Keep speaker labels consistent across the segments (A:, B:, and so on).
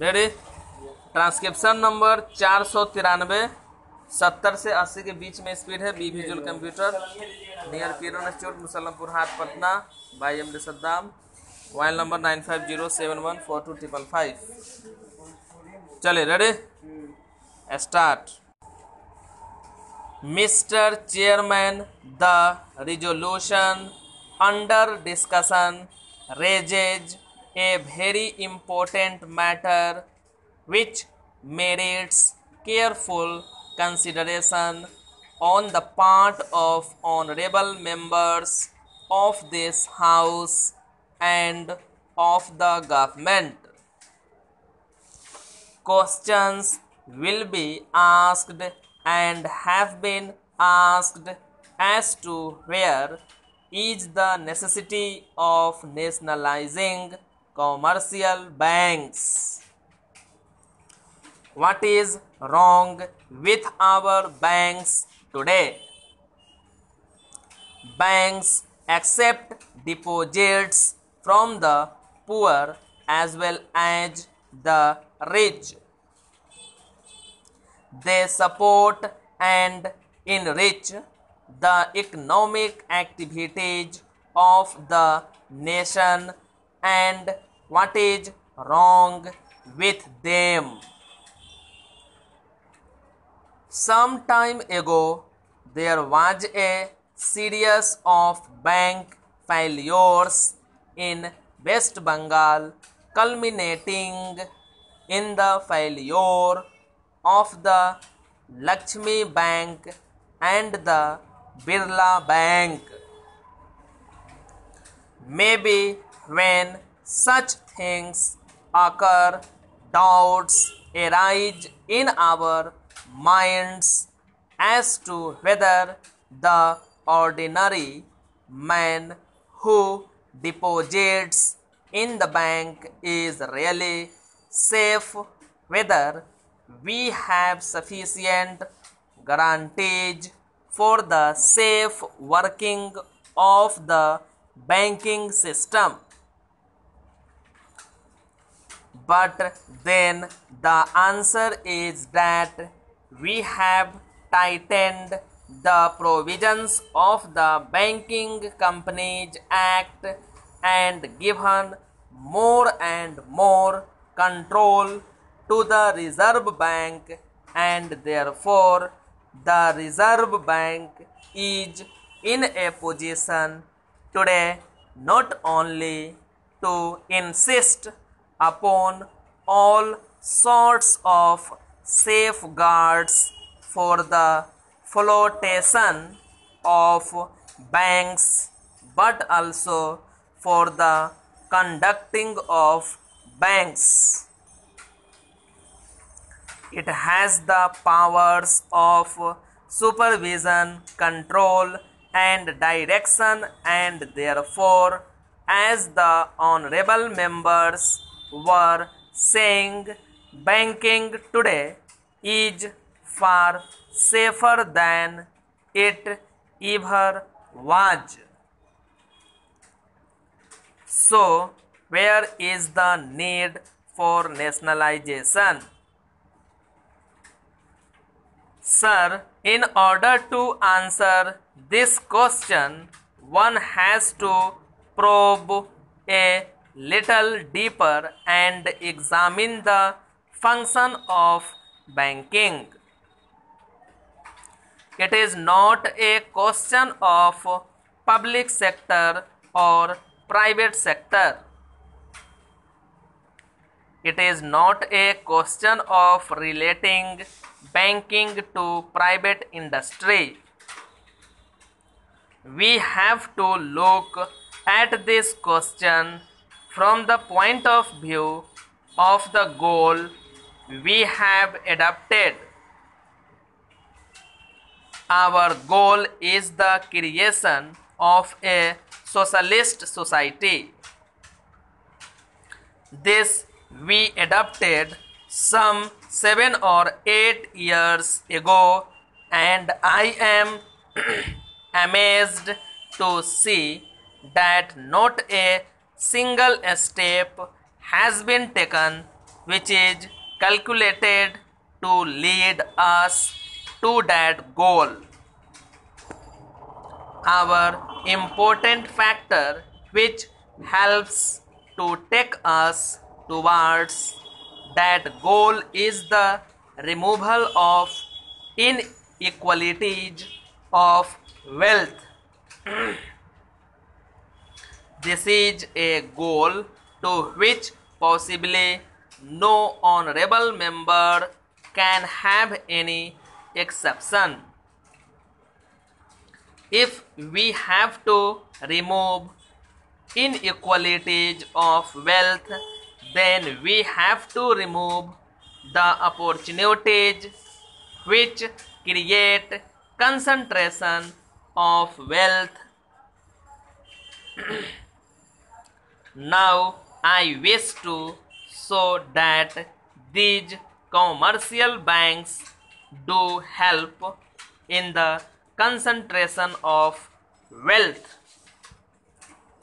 A: Ready. Transcription number 493। 70 से 80 के बीच में स्पीड है। B visual computer, near Kiran institute, Musallampur Haat, Patna, by M D Saddam. Mobile number 9507142555। चले ready, start. Mister chairman, the resolution under discussion raises a very important matter which merits careful consideration on the part of honorable members of this house and of the government. Questions will be asked and have been asked as to where is the necessity of nationalizing commercial banks. What is wrong with our banks today? Banks accept deposits from the poor as well as the rich. They support and enrich the economic activities of the nation, and what is wrong with them? Some time ago, there was a series of bank failures in West Bengal, culminating in the failure of the Lakshmi Bank and the Birla Bank. Maybe when such things occur, doubts arise in our minds as to whether the ordinary man who deposits in the bank is really safe, whether we have sufficient guarantees for the safe working of the banking system. But then the answer is that we have tightened the provisions of the Banking Companies Act and given more and more control to the Reserve Bank, and therefore the Reserve Bank is in a position today not only to insist upon all sorts of safeguards for the flotation of banks, but also for the conducting of banks. It has the powers of supervision, control, and direction, and therefore, as the honorable members were saying, banking today is far safer than it ever was. So, where is the need for nationalization? Sir, in order to answer this question, one has to probe a little deeper and examine the function of banking. It is not a question of public sector or private sector. It is not a question of relating banking to private industry. We have to look at this question from the point of view of the goal we have adopted. Our goal is the creation of a socialist society. This we adopted some 7 or 8 years ago, and I am amazed to see that not a single step has been taken which is calculated to lead us to that goal. Our important factor which helps to take us towards that goal is the removal of inequalities of wealth. This is a goal to which possibly no honorable member can have any exception. If we have to remove inequalities of wealth, then we have to remove the opportunities which create concentration of wealth. Now I wish to show that these commercial banks do help in the concentration of wealth.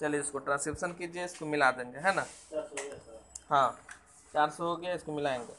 A: चलिए इसको transcription कीजिए, इसको मिला देंगे, है ना? हाँ 400 हो गया, इसको मिलाएंगे.